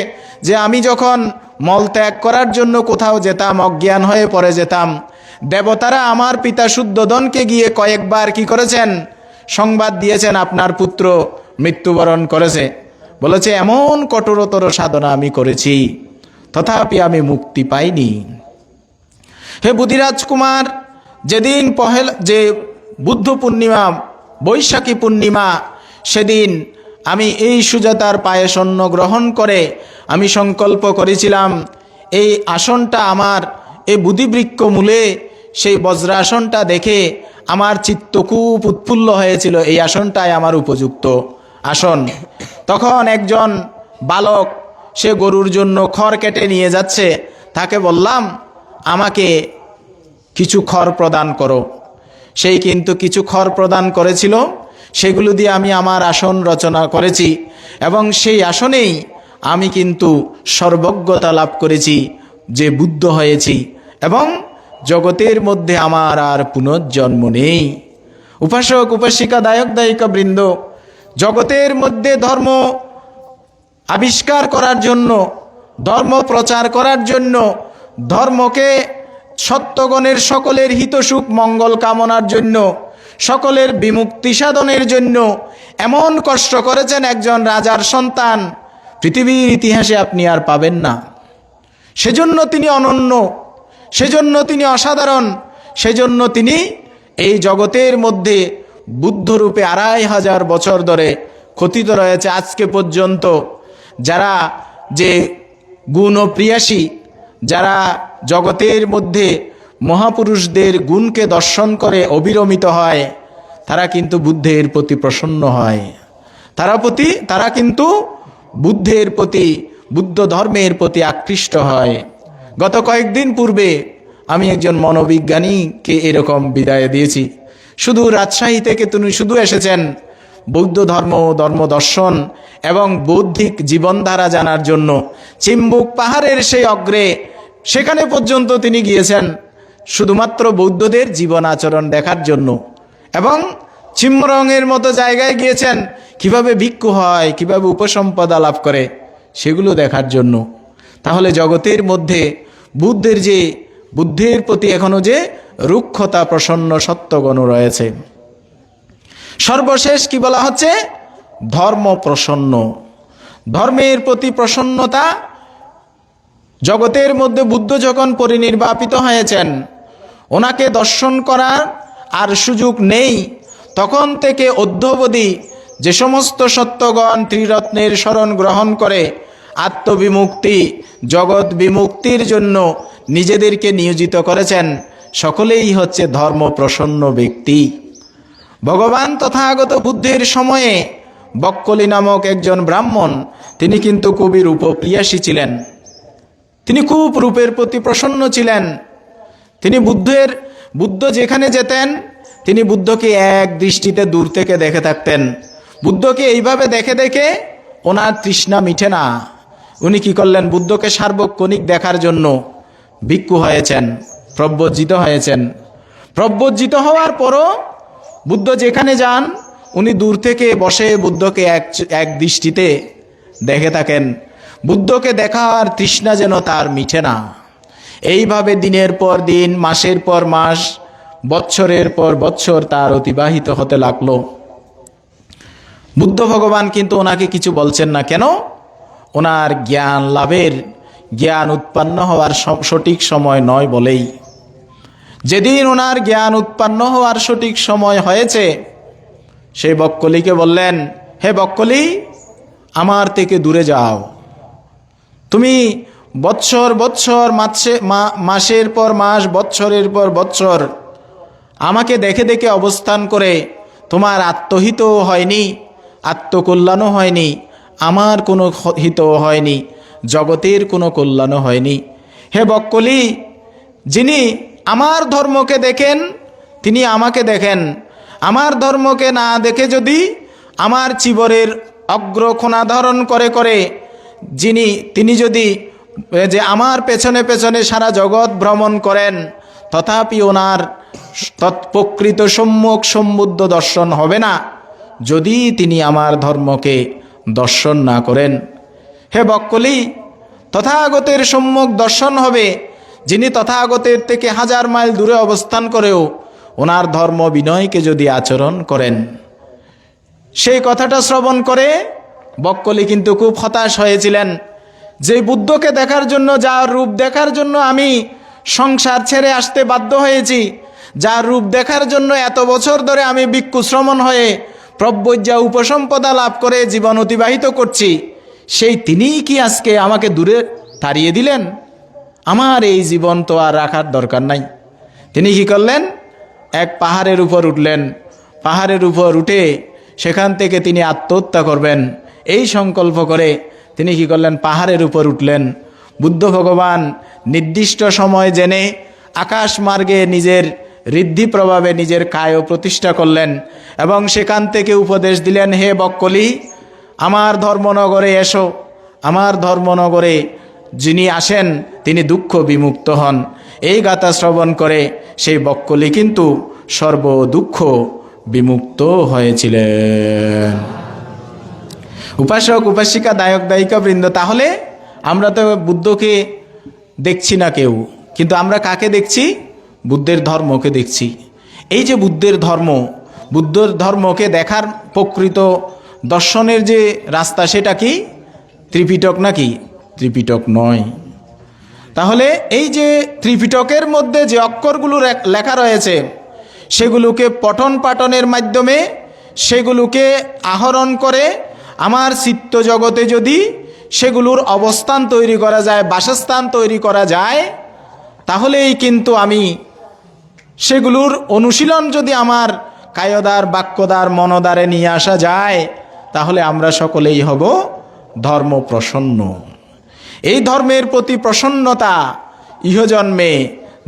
যে আমি যখন মল ত্যাগ করার জন্য কোথাও যেতাম, অজ্ঞান হয়ে পড়ে যেতাম। দেবতারা আমার পিতা শুদ্ধোধনকে গিয়ে কয়েকবার কি করেছেন, সংবাদ দিয়েছেন আপনার পুত্র মৃত্যুবরণ করেছে। বলেছে এমন কঠোরতর সাধনা আমি করেছি, তথাপি আমি মুক্তি পাইনি। হে বুধিরাজ কুমার, যেদিন যে বুদ্ধ পূর্ণিমা, বৈশাখী পূর্ণিমা, সেদিন আমি এই সুজাতার পায়ে স্বর্ণ গ্রহণ করে আমি সংকল্প করেছিলাম, এই আসনটা আমার, এই বুদ্ধিবৃক্ষ মূলে সেই বজ্রাসনটা দেখে আমার চিত্ত খুব উৎফুল্ল হয়েছিল, এই আসনটাই আমার উপযুক্ত আসন। তখন একজন বালক, সে গরুর জন্য খড় কেটে নিয়ে যাচ্ছে, তাকে বললাম আমাকে কিছু খড় প্রদান করো। সেই কিন্তু কিছু খড় প্রদান করেছিল, সেগুলো দিয়ে আমি আমার আসন রচনা করেছি এবং সেই আসনেই আমি কিন্তু সর্বজ্ঞতা লাভ করেছি, যে বুদ্ধ হয়েছি এবং জগতের মধ্যে আমার আর পুনর্জন্ম নেই। উপাসক উপাসিকা দায়ক দায়িকা বৃন্দ, জগতের মধ্যে ধর্ম আবিষ্কার করার জন্য, ধর্ম প্রচার করার জন্য, ধর্মকে সত্যগণের সকলের হিতসুখ মঙ্গল কামনার জন্য, সকলের বিমুক্তি সাধনের জন্য এমন কষ্ট করেছেন একজন রাজার সন্তান পৃথিবীর ইতিহাসে আপনি আর পাবেন না। সেজন্য তিনি অনন্য, সেজন্য তিনি অসাধারণ, সেজন্য তিনি এই জগতের মধ্যে বুদ্ধরূপে 2500 বছর ধরে কথিত রয়েছে। আজকে পর্যন্ত যারা যে গুণপ্রিয়াসী, যারা জগতের মধ্যে মহাপুরুষদের গুণকে দর্শন করে অবিরমিত হয়, তারা কিন্তু বুদ্ধের প্রতি প্রসন্ন হয়, তারা কিন্তু বুদ্ধের প্রতি, বুদ্ধ ধর্মের প্রতি আকৃষ্ট হয়। গত কয়েকদিন পূর্বে আমি একজন মনোবিজ্ঞানীকে এরকম বিদায় দিয়েছি। শুধু রাজশাহী থেকে তিনি শুধু এসেছেন বৌদ্ধ ধর্ম, ধর্ম দর্শন এবং বৌদ্ধিক জীবনধারা জানার জন্য। চিম্বুক পাহাড়ের সেই অগ্রে, সেখানে পর্যন্ত তিনি গিয়েছেন শুধুমাত্র বৌদ্ধদের জীবন আচরণ দেখার জন্য, এবং চিম্মরংয়ের মতো জায়গায় গিয়েছেন কিভাবে ভিক্ষু হয়, কিভাবে উপসম্পদা লাভ করে, সেগুলো দেখার জন্য। তাহলে জগতের মধ্যে বুদ্ধের প্রতি এখনো যে রুক্ষতা প্রসন্ন সত্যগণ রয়েছে। সর্বশেষ কি বলা হচ্ছে? ধর্ম প্রসন্ন, ধর্মের প্রতি প্রসন্নতা। জগতের মধ্যে বুদ্ধ যখন পরিনির্বাপিত হয়েছেন, ওনাকে দর্শন করার আর সুযোগ নেই। তখন থেকে অদ্যাবধি যে সমস্ত সত্যগণ ত্রিরত্নের শরণ গ্রহণ করে আত্মবিমুক্তি, জগৎ বিমুক্তির জন্য নিজেদেরকে নিয়োজিত করেছেন, সকলেই হচ্ছে ধর্ম প্রসন্ন ব্যক্তি। ভগবান তথাগত বুদ্ধের সময়ে বক্কলি নামক একজন ব্রাহ্মণ, তিনি কিন্তু খুবই রূপপ্রিয়াসী ছিলেন। তিনি খুব রূপের প্রতি প্রসন্ন ছিলেন। তিনি বুদ্ধ যেখানে যেতেন, তিনি বুদ্ধকে এক দৃষ্টিতে দূর থেকে দেখে থাকতেন। বুদ্ধকে এইভাবে দেখে দেখে ওনার তৃষ্ণা মিটে না। উনি কি করলেন? বুদ্ধকে সার্বক্ষণিক দেখার জন্য ভিক্ষু হয়েছেন, প্রব্রজিত হয়েছেন। প্রব্রজিত হওয়ার পরও বুদ্ধ যেখানে যান, উনি দূর থেকে বসে বুদ্ধকে এক দৃষ্টিতে দেখে থাকেন। বুদ্ধকে দেখার তৃষ্ণা যেন তার মিটে না। এইভাবে দিনের পর দিন, মাসের পর মাস, বৎসরের পর বৎসর তার অতিবাহিত হতে লাগলো। বুদ্ধ ভগবান কিন্তু ওনাকে কিছু বলছেন না। কেন? ওনার জ্ঞান লাভের, জ্ঞান উৎপন্ন হওয়ার সঠিক সময় নয় বলেই। যেদিন ওনার জ্ঞান উৎপন্ন হওয়ার সঠিক সময় হয়েছে, সেই বক্কলিকে বললেন, হে বক্কলি, আমার থেকে দূরে যাও। তুমি বৎসর বৎসর, মাসের পর মাস, বৎসরের পর বৎসর আমাকে দেখে দেখে অবস্থান করে তোমার আত্মহিতও হয়নি, আত্মকল্যাণও হয়নি, আমার কোনো হিতও হয়নি, জগতের কোনো কল্যাণও হয়নি। হে বক্কলি, যিনি আমার ধর্মকে দেখেন তিনি আমাকে দেখেন। আমার ধর্মকে না দেখে যদি আমার চিবরের অগ্রখোনা ধারণ করে করে তিনি যদি যে আমার পেছনে পেছনে সারা জগৎ ভ্রমণ করেন, তথাপি ওনার তৎপ্রকৃত সম্যক সম্বুদ্ধ দর্শন হবে না যদি তিনি আমার ধর্মকে দর্শন না করেন। হে বক্কলি, তথাগতের সম্যক দর্শন হবে যিনি তথাগতের থেকে 1000 মাইল দূরে অবস্থান করেও ওনার ধর্ম বিনয়কে যদি আচরণ করেন। সেই কথাটা শ্রবণ করে বক্কলি কিন্তু খুব হতাশ হয়েছিলেন। যে বুদ্ধকে দেখার জন্য, যার রূপ দেখার জন্য আমি সংসার ছেড়ে আসতে বাধ্য হয়েছি, যার রূপ দেখার জন্য এত বছর ধরে আমি ভিক্ষু শ্রমণ হয়ে প্রব্রজ্যা উপসম্পদা লাভ করে জীবন অতিবাহিত করছি, সেই তিনিই কি আজকে আমাকে দূরে তাড়িয়ে দিলেন? আমার এই জীবন তো আর রাখার দরকার নাই। তিনি কি করলেন? এক পাহাড়ের উপর উঠলেন। পাহাড়ের উপর উঠে সেখান থেকে তিনি আত্মহত্যা করবেন এই সংকল্প করে তিনি কি করলেন? পাহাড়ের উপর উঠলেন। বুদ্ধ ভগবান নির্দিষ্ট সময় জেনে আকাশ মার্গে নিজের ঋদ্ধি প্রভাবে নিজের কায় প্রতিষ্ঠা করলেন এবং সেখান থেকে উপদেশ দিলেন, হে বক্কলি, আমার ধর্মনগরে এসো। আমার ধর্মনগরে যিনি আসেন তিনি দুঃখ বিমুক্ত হন। এই গাথা শ্রবণ করে সেই বক্কলি কিন্তু সর্বদুঃখ বিমুক্ত হয়েছিলেন। উপাসক উপাসিকা দায়ক দায়িকা বৃন্দ, তাহলে আমরা তো বুদ্ধকে দেখছি না কেউ, কিন্তু আমরা কাকে দেখছি? বুদ্ধের ধর্মকে দেখছি। এই যে বুদ্ধের ধর্মকে দেখার প্রকৃত দর্শনের যে রাস্তা, সেটা কি ত্রিপিটক নাকি? ত্রিপিটক নয়। তাহলে এই যে ত্রিপিটকের মধ্যে যে অক্ষরগুলো লেখা রয়েছে, সেগুলোকে পঠন পাঠনের মাধ্যমে সেগুলোকে আহরণ করে আমার চিত্ত জগতে যদি সেগুলোর অবস্থান তৈরি করা যায়, বাসস্থান তৈরি করা যায়, তাহলেই কিন্তু আমি সেগুলোর অনুশীলন যদি আমার কায়দার বাক্যদার মনদারে নিয়ে আসা যায়, তাহলে আমরা সকলেই হব ধর্ম প্রসন্ন। এই ধর্মের প্রতি প্রসন্নতা ইহজন্মে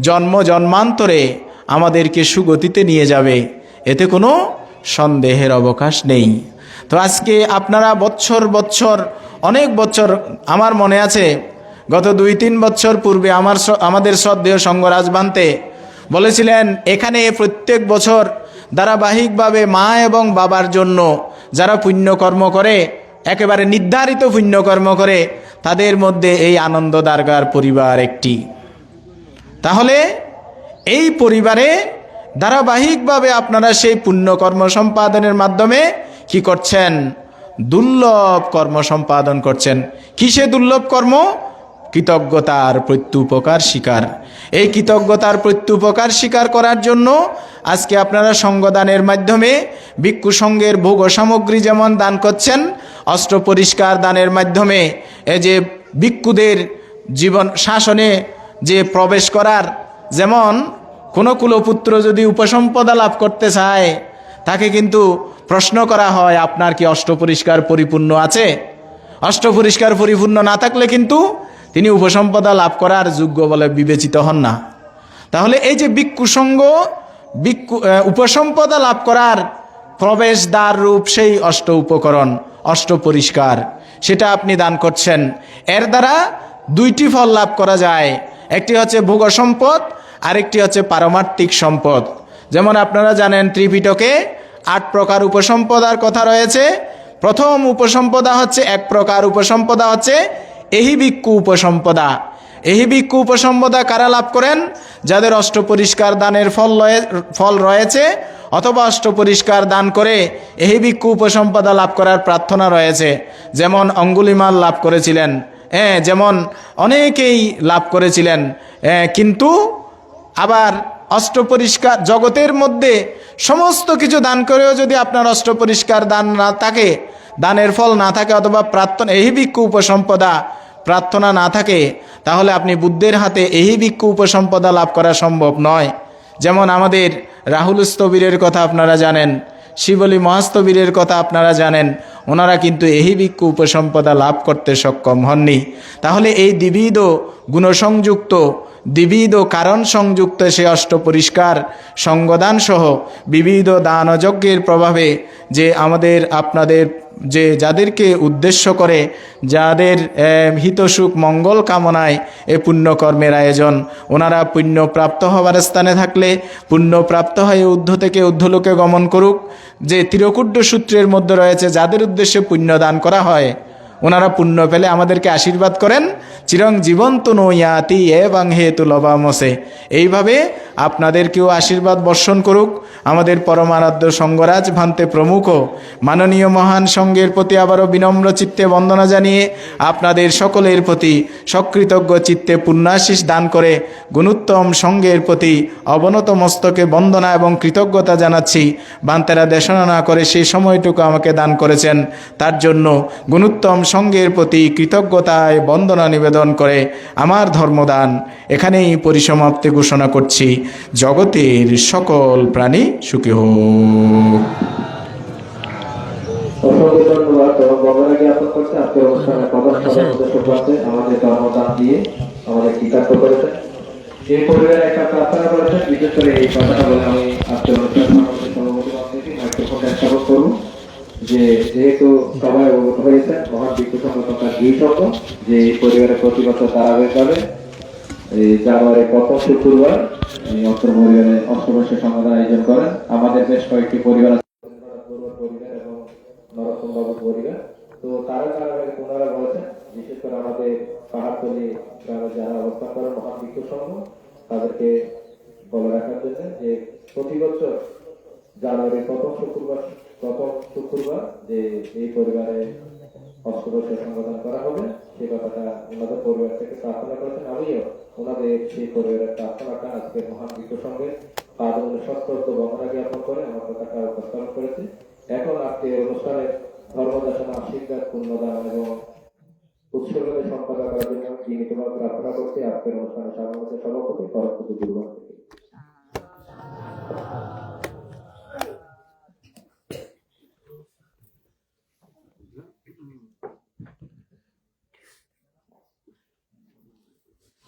জন্ম জন্মান্তরে আমাদেরকে সুগতিতে নিয়ে যাবে, এতে কোনো সন্দেহের অবকাশ নেই। তো আজকে আপনারা বছর অনেক বছর, আমার মনে আছে গত 2-3 বছর পূর্বে আমাদের শ্রদ্ধেয় সঙ্গরাজ ভান্তে বলেছিলেন, এখানে প্রত্যেক বছর ধারাবাহিকভাবে মা এবং বাবার জন্য যারা পুণ্যকর্ম করে, একেবারে নির্ধারিত পুণ্যকর্ম করে, তাদের মধ্যে এই আনন্দ দারগার পরিবার একটি। তাহলে এই পরিবারে ধারাবাহিকভাবে আপনারা সেই পুণ্যকর্ম সম্পাদনের মাধ্যমে কি করছেন? দুর্লভ কর্ম সম্পাদন করছেন। কিসে দুর্লভ কর্ম? কৃতজ্ঞতার প্রত্যুপকার স্বীকার। এই কৃতজ্ঞতার প্রত্যুপকার স্বীকার করার জন্য আজকে আপনারা সঙ্গদানের মাধ্যমে ভিক্ষু সঙ্গের ভোগ সামগ্রী যেমন দান করছেন, অষ্ট পরিষ্কার দানের মাধ্যমে এই যে ভিক্ষুদের জীবন শাসনে যে প্রবেশ করার, যেমন কোনো কুলপুত্র যদি উপসম্পদা লাভ করতে চায়, তাকে কিন্তু প্রশ্ন করা হয়, আপনার কি অষ্টপরিষ্কার পরিপূর্ণ আছে? অষ্টপরিষ্কার পরিপূর্ণ না থাকলে কিন্তু তিনি উপসম্পদা লাভ করার যোগ্য বলে বিবেচিত হন না। তাহলে এই যে ভিক্ষু সঙ্গ, উপসম্পদা লাভ করার প্রবেশদ্বার রূপ সেই অষ্ট উপকরণ, অষ্ট পরিষ্কার, সেটা আপনি দান করছেন। এর দ্বারা 2টি ফল লাভ করা যায়, একটি হচ্ছে ভোগ সম্পদ, আরেকটি হচ্ছে পারমার্থিক সম্পদ। যেমন আপনারা জানেন ত্রিপিটকে 8 প্রকার উপসম্পদার কথা রয়েছে। প্রথম উপসম্পদা হচ্ছে, 1 প্রকার উপসম্পদা হচ্ছে এহি ভিক্ষু উপসম্পদা। এহি ভিক্ষু উপসম্পদা কারা লাভ করেন? যাদের অষ্ট পরিষ্কার দানের ফল রয়েছে, অথবা অষ্ট পরিষ্কার দান করে এহি ভিক্ষু উপসম্পদা লাভ করার প্রার্থনা রয়েছে। যেমন অঙ্গুলিমাল লাভ করেছিলেন, যেমন অনেকেই লাভ করেছিলেন। কিন্তু আবার অষ্টপরিষ্কার জগতের মধ্যে সমস্ত কিছু দান করেও যদি আপনার অষ্টপরিষ্কার দান না থাকে, দানের ফল না থাকে, অথবা প্রার্থনা এহি ভিক্ষু উপসম্পদা প্রার্থনা না থাকে, তাহলে আপনি বুদ্ধের হাতে এহি ভিক্ষু উপসম্পদা লাভ করা সম্ভব নয়। যেমন আমাদের রাহুল স্থবিরের কথা আপনারা জানেন, শিবলী মহাস্তবীরের কথা আপনারা জানেন, ওনারা কিন্তু এহি ভিক্ষু উপসম্পদা লাভ করতে সক্ষম হননি। তাহলে এই দ্বিবিধ গুণসংযুক্ত, দ্বিবিধ কারণ সংযুক্ত সে অষ্টপরিষ্কার সঙ্গদান সহ বিবিধ দান ও যজ্ঞের প্রভাবে যে আমাদের আপনাদের যে যাদেরকে উদ্দেশ্য করে, যাদের হিতসুখ মঙ্গল কামনায় এ পুণ্যকর্মের আয়োজন, ওনারা পুণ্যপ্রাপ্ত হওয়ার স্থানে থাকলে পুণ্যপ্রাপ্ত হয়ে ঊর্ধ্ব থেকে ঊর্ধ্বলোকে গমন করুক। যে তিরকুড্ড সূত্রের মধ্যে রয়েছে, যাদের উদ্দেশ্যে পুণ্য দান করা হয়, ওনারা পুণ্য পেলে আমাদেরকে আশীর্বাদ করেন, চিরং জীবন্ত নয়াতি এবং হেতু লবামসে। এইভাবে আপনাদেরকেও আশীর্বাদ বর্ষণ করুক আমাদের পরমারাধ্য সঙ্গরাজ ভান্তে প্রমুখ। মাননীয় মহান সঙ্গের প্রতি আবারও বিনম্র চিত্তে বন্দনা জানিয়ে আপনাদের সকলের প্রতি সকৃতজ্ঞ চিত্তে পুণ্যাশিস দান করে গুণোত্তম সঙ্গের প্রতি অবনত মস্তকে বন্দনা এবং কৃতজ্ঞতা জানাচ্ছি। ভান্তেরা দেশনা না করে সেই সময়টুকু আমাকে দান করেছেন, তার জন্য গুণোত্তম সঙ্গের প্রতি কৃতজ্ঞতায় বন্দনা নিবেদন করে আমার ধর্মদান এখানেই পরিসমাপ্তি ঘোষণা করছি। জগতের সকল প্রাণী সুখী হোক। অসংখ্য ধন্যবাদ এবং বন্দনা জ্ঞাপন করতে আজকের অনুষ্ঠানের প্রধান সদস্য আমাদের ধর্মদান দিয়ে আমাদের কৃতার্থ করেছেন। এই পরিবারে একটা প্রার্থনা করেছেন, বিশেষ করে এই কথাটা বলে আমি আজকের অনুষ্ঠান মাইক্রোফোন স্থাপন করব। যে যেহেতু সবাই অবগত হয়েছেন, মহান ভিক্ষু সংঘ তথা দুই সংঘ যে এই পরিবারের প্রতি বছর ধারাবাহিকভাবে এই জানুয়ারি প্রথম শুক্রবার এই অত্র পরিবারে অষ্টবর্ষের সমাধান আয়োজন করেন। আমাদের বেশ কয়েকটি পরিবার আছে, পরিবার এবং নরসম বাবু পরিবার। তো তারা পুনরায় বলেছেন, বিশেষ করে আমাদের পাহাড়তলি গ্রামে যারা অবস্থান করেন মহান ভিক্ষু সংঘ, তাদেরকে বলে রাখার জন্য যে প্রতি বছর জানুয়ারি প্রথম শুক্রবার যে এই পরিবারে অষ্টবর্ষের সমাধান করা হবে, সে কথাটা ওনাদের পরিবার থেকে প্রার্থনা করেছেন। আমিও ওনাদের সেই পরিবারের প্রার্থনাটা আজকে মহান ভিক্ষু সংঘের পাদ সত্য বন্দনা জ্ঞাপন করে আমার কথাটা উপস্থাপন করেছি। এখন আজকে অনুষ্ঠানের ধর্মদাসনা আশীর্বাদ পূর্ণদান এবং উৎসর্গকে সম্পাদন করার জন্য বিনীতভাবে প্রার্থনা করছি আজকের অনুষ্ঠানের সাধারণত সভাপতি সরস্বতী দুর্গা থেকে।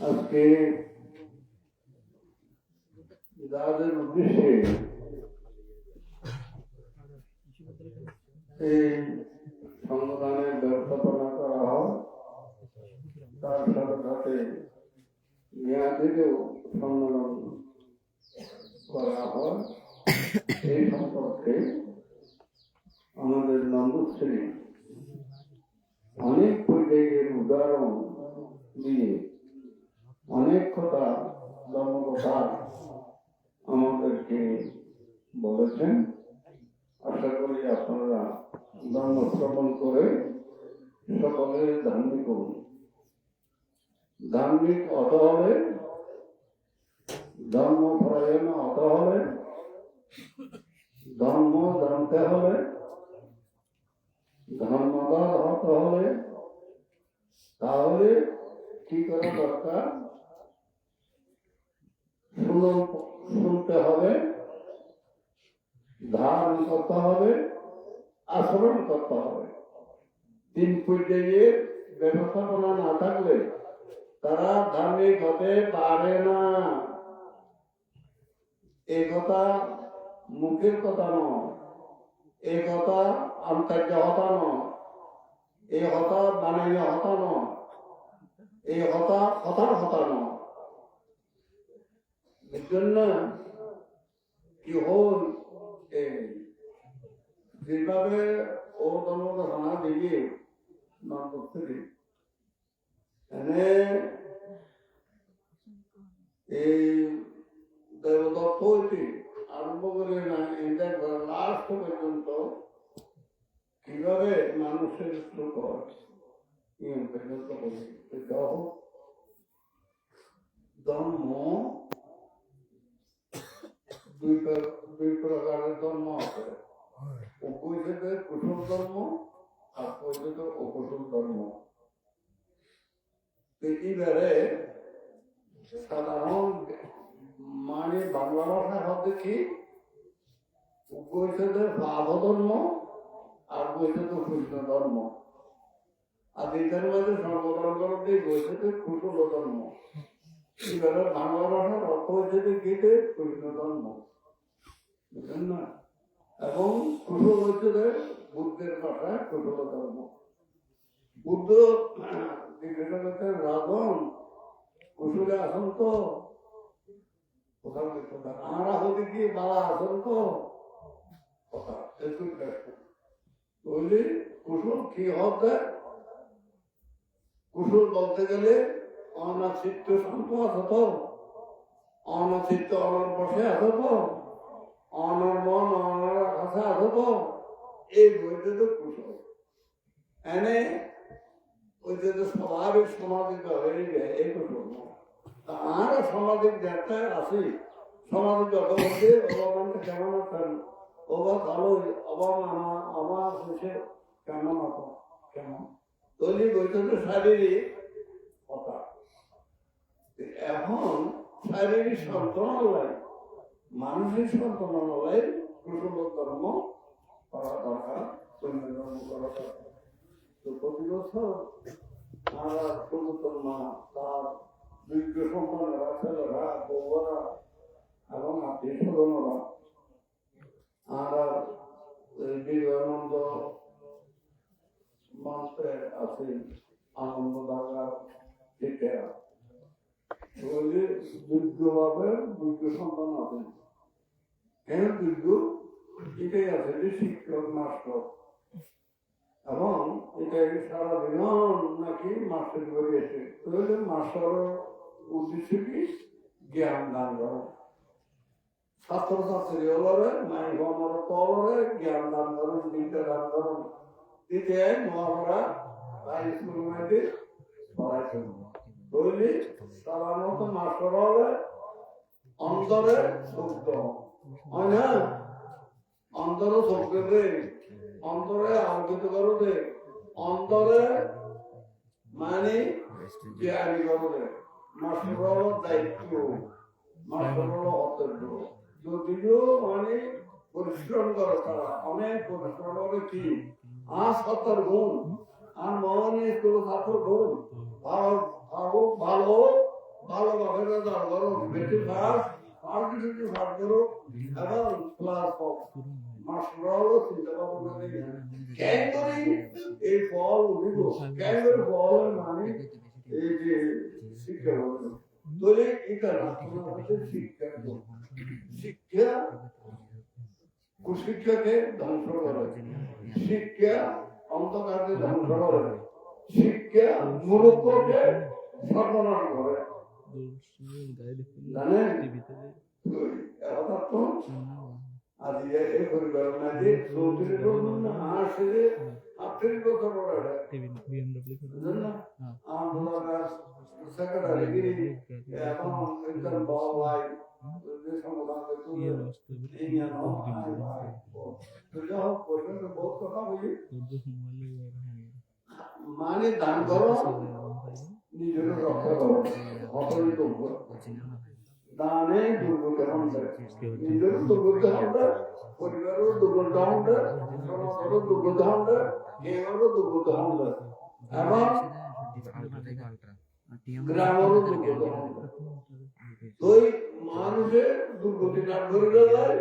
আজকে যাদের উদ্দেশ্যে এই সংগঠনের ব্যবস্থাপনা করা হয়, তার সাথে সাথে মেয়াদেরও সম্মেলন করা হয়, এই সম্পর্কে আমাদের নন্দশ্রী অনেক পর্যায়ের উদাহরণ দিয়ে অনেক কথা ধর্মকথা আমাদেরকে বলেছেন। আশা করি আপনারা ধর্ম শ্রবণ করে সকলে ধার্মিক হন। ধার্মিক হতে হলে, ধর্ম পরায়ণ হতে হলে, ধর্ম জানতে হলে, ধর্মদার হতে হলে, তাহলে কি করা দরকার? শুনতে হবে, ধারণ করতে হবে, আচরণ করতে হবে। তিন পর্যায়ে ব্যবস্থাপনা না থাকলে তারা ধার্মিক হতে পারে না। এই কথা মুখের কথা নয়, এই কথা আন্তর্য হতা নয়, এই হতা বানাইয়া হতা নয়, এই হতা কথার হতা নয়। এর জন্য কি হল, যেভাবে ও ধর্মধারণা দিয়ে নাম করতে এই দেবদত্ত হইতে আরম্ভ করে না লাস্ট পর্যন্ত কিভাবে মানুষের শ্লোক পর্যন্ত ধর্ম দুই প্রকারের ধর্ম আছে। উপনিষদে কুশল ধর্ম আর পরিচিত অকুশল ধর্ম। এইবারে সাধারণ মানে বাংলা ভাষা হবে কি, উপনিষদের ভাব ধর্ম আর বৈষয়িক কৃষ্ণ ধর্ম। আর এটার মধ্যে সর্বধর্ম বৈষয়িক কুশল ধর্ম। এবারে বাংলা ভাষার অর্থ হচ্ছে গীতে কৃষ্ণ ধর্ম, বুঝলেন না? এবং কুশল হচ্ছে বুদ্ধের ভাষায় কুশল ধর্ম। বুদ্ধ জিজ্ঞাসা করতেন, রাজন কুশলে আসন তো? আমরা হতে কি বাবা আসন তো? বললি কুশল কি হবে? কুশল বলতে গেলে অনাচিত্য শান্ত আছে তো, অনাচিত্য অনর বসে আছে তো, অনর মন অনর কাছে আছে তো, এই বইতে তো কুশল। এনে ওই যে স্বাভাবিক সামাজিক হয়ে যায়, এই কুশল। আমরা সামাজিক যাত্রায় আছি, সামাজিক কথা বলতে অবামানটা কেমন আছেন, ওবা ভালো, আমার হচ্ছে কেমন আছো, কেমন তৈরি বইতে তো শারীরিক কথা। এখন শারীরিক সন্তানালয়, মানসিক সন্তানালয় কুশল ধর্ম করা দরকার, ধর্ম করা দরকার। তো প্রতি বছর আমরা পূর্বতন মা, তার যোগ্য সন্তানেরা, ছেলেরা, বউরা এবং আত্মীয় স্বজনরা আমরা বিবেকানন্দ মঞ্চে আছি, আনন্দ বাংলার শিক্ষা বলে যোগ্য ভাবে যোগ্য সন্তান আছেন। কেন যোগ্য? এটাই আছে যে শিক্ষক মাস্টার, এবং এটাই সারা জীবন নাকি মাস্টার করে গেছে। তাহলে মাস্টারের উদ্দেশ্য কি? জ্ঞান দান করা। ছাত্র ছাত্রী হলরে মাই গণর তলরে জ্ঞান দান করেন, বিদ্যা দান করেন। দিতে মহারা তাই স্কুল মধ্যে পড়াইছেন। তাহলে সাধারণত মাস্টার হলে অন্তরে শুদ্ধ হয় না, অন্তরে শব্দ দে, অন্তরে আলোকিত করো দে, অন্তরে মানে জ্ঞানী করো দে। মাস্টার হলো দায়িত্ব, মাস্টার হলো অতর্য। যদিও মানে পরিশ্রম করে, তারা অনেক পরিশ্রম করে। কি ছাত্র গুণ আর মনে ছাত্র গুণ ভালো ভালো ভালো ভালোভাবে দান করো, বেশি ফার্স্ট আর কিছু ফার্স্ট করো এবং ক্লাস হোক। মাস্টার হলো চিন্তা ভাবনা করে কেন করি এই ফল উঠিব, কেন করে ফল মানে এই যে শিক্ষা বলতো। তাহলে এটা না তোমার হচ্ছে শিক্ষা। শিক্ষা কুশিক্ষাকে ধ্বংস করে, শিক্ষা অন্ধকারকে ধ্বংস করে, শিক্ষা মূর্খকে সর্বনাশ করে। জানেন আজ এই পরিবার মাঝে 34 বছর না 38 বছর আমরা সেক্রেটারি এখন একজন বড় ভাই সমাধান মানে দান করো, নিজের রক্ষা করো, অপরিত দানে দুর্গত হবে, নিজের দুর্গত হবে, পরিবারের দুর্গত হবে, সমাজের দুর্গত হবে, কেউরও দুর্গত হবে এবং গ্রামেরও দুর্গত হবে। ওই মানুষের দুর্গতি না করে যায়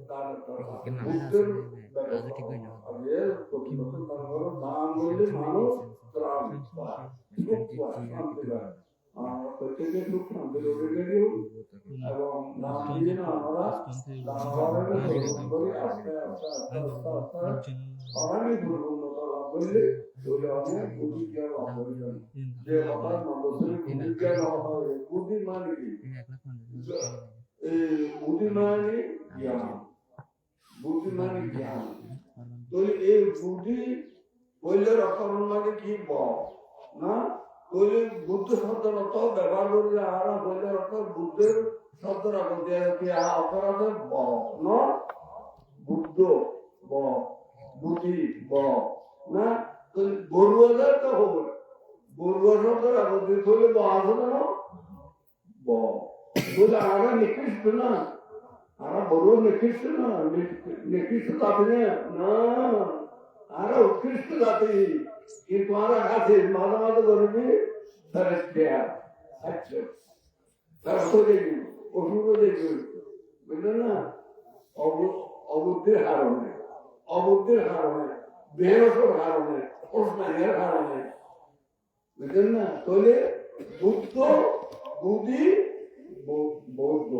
দান করলে মানুষ প্রত্যেকের সুখ শান্তি এবং নাম দিয়ে আমরা করি আস্তে আস্তে আস্তে আস্তে আস্তে অনেক দুর্বলতা লাভ করলে অনেক বুদ্ধিজ্ঞান লাভ করবেন। যে হঠাৎ মানুষের বুদ্ধিজ্ঞান লাভ হবে, বুদ্ধি মানে কি? বুদ্ধি মানে জ্ঞান, বুদ্ধি মানে জ্ঞান। তো এই বুদ্ধি বললে রক্ষণ মানে কি বল না? বলে বুদ্ধ শব্দের অর্থ ব্যবহার করলে আর বললে অর্থ বুদ্ধের শব্দের অপরাধের ব ন বুদ্ধ ব বুদ্ধি ব না বড়ুয়াদের তো হবে, বড়ুয়া শব্দের আপত্তি করলে ব আসবে না ব বলে আমরা নিকৃষ্ট না, আমরা বড়ুয়া নিকৃষ্ট না, নিকৃষ্ট জাতি না, আমরা উৎকৃষ্ট জাতি। কিন্তু আমরা কাছে মাঝে মাঝে করবি আচ্ছা তারপর দেখবি ওষুধও দেখবি, বুঝলেন না? অবুদ্ধির কারণে, অবুদ্ধির কারণে, বেহসের কারণে, প্রশ্নের কারণে, বুঝলেন না? তাহলে বুদ্ধ বুদ্ধি বৌদ্ধ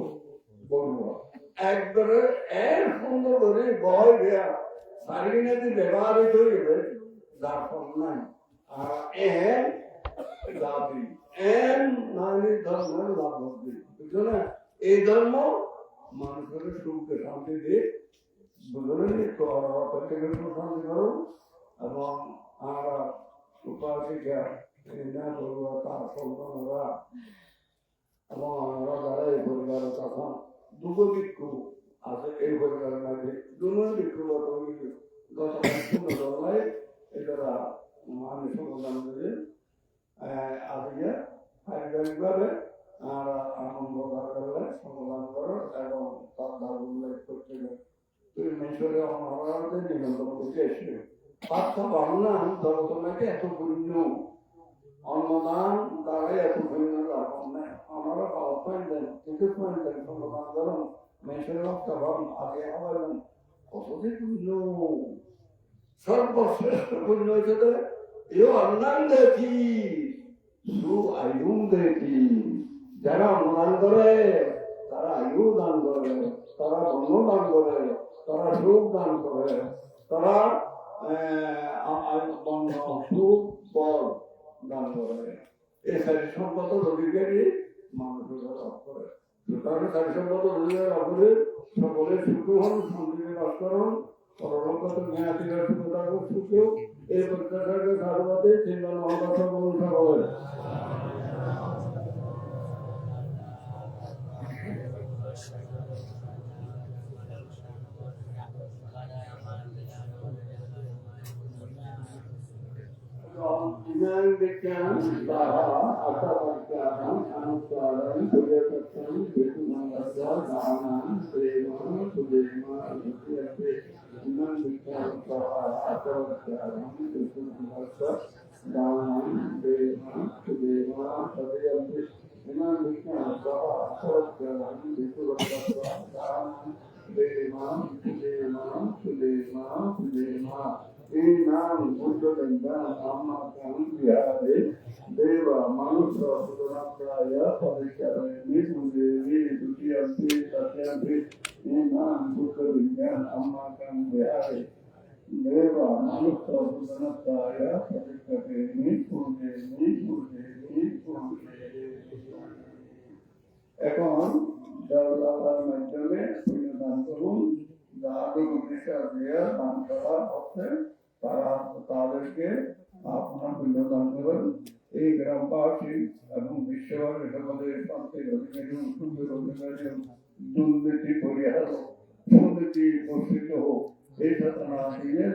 বৌদ্ধ একবারে এক সুন্দর করে বয় দেয়া সারিনাতে ব্যবহারিত হয়ে যার ফল নাই। আর এন জাতি এন নারী ধর্মের লাভ হবে, বুঝলো না? এই ধর্ম মানুষের সুখে শান্তি দিয়ে বুঝলেন প্রত্যেকের সুখ শান্তি করুন এবং আমরা সুপাশিকা করবো তার সন্তানরা এবং আমরা যারা এই পরিবারের কথা দুটো ভিক্ষু আছে এই পরিবারের মাঝে দুটো ভিক্ষু এটারা আমি সমাধান করে আজকে পারিবারিকভাবে আনন্দ করলে সমাধান করো এবং তার ধার উল্লেখ করতে তুই মেশরে অনারাতে নিবন্ধন করতে এসে পার্থ ভাবনা দর্শনাকে এত পুণ্য অন্নদান দ্বারাই এত পুণ্য লাভ নেই। আমরা পাওয়া দেন টিকিট দেন সমাধান করুন মেশরে ভাবন আগে হবেন কতদিন পুণ্য সর্বশ্রেষ্ঠ পুণ্য হিসেবে এও আনন্দেতি সু আয়ুন্দেতি যারা অনুদান করে তারা আয়ু দান করে, তারা ধন দান করে, তারা সুখ দান করে, তারা সুখ বল দান করে। এই চারি সম্পদ অধিকারী মানুষের লাভ করে। সুতরাং চারি সম্পদ অধিকার লাভ করে সকলে সুখ হন, শান্তিতে বাস করুন, পরলোকগত জ্ঞাতিরা সুখ থাকুক, সুখেও এই প্রত্যাশাকে সারবাদে চিন্তা মহাবাসা বলুন সকলে। Iman Vikyam Daha Asavakyaram Anusaram Suryakasam Vishnumangasya Dhanam Prema Sudema Vikyate Iman Vikyam Daha Asavakyaram Vishnumangasya Dhanam Prema Sudema Vikyate Iman Vikyam Daha Asavakyaram Vishnumangasya Dhanam Prema Sudema এই নাম বুদ্ধদেবা আমার কান্দিয়ারে দেবা মানুষ সুতরাং পরিষ্কারে নির্মুদে দুটি আছে তাতে এই নাম বুদ্ধদেবা আমার কান্দিয়ারে দেবা মানুষ সুতরাং পরিষ্কারে নির্মুদে এখন দেওয়ার মাধ্যমে পুণ্যদান করুন। যাদের উদ্দেশ্যে দান করা হচ্ছে তারা তাদেরকে আপনার পুণ্যদান করবেন। এই গ্রামবাসী এবং বিশ্ববাসী সকলের শান্তির অধিকারী, সুখের অধিকারী, দুর্নীতি পরিহার হোক, দুর্নীতি বর্ষিত হোক, এই সাধনা দিয়ে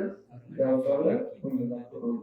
দেওয়ালে পুণ্যদান করুন।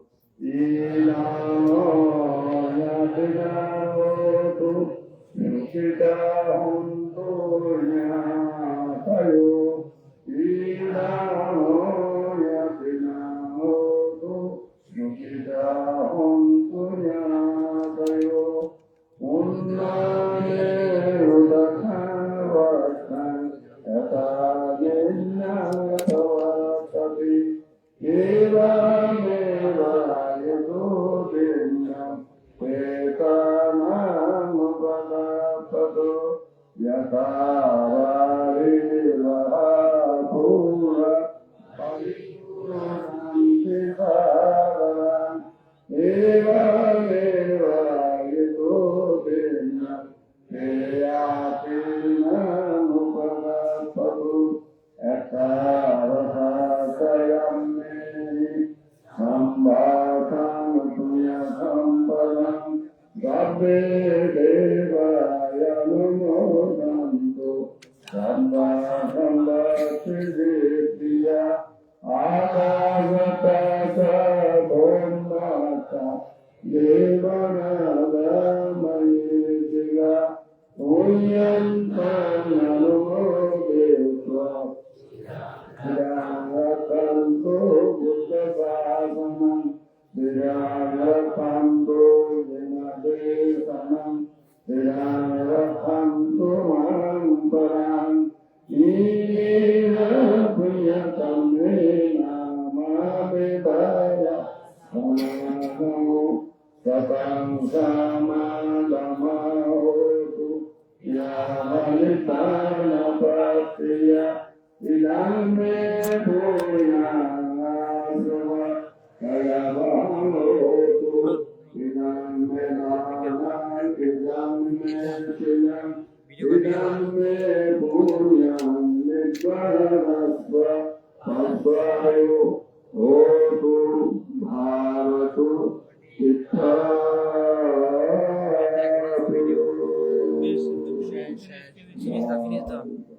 Está finito.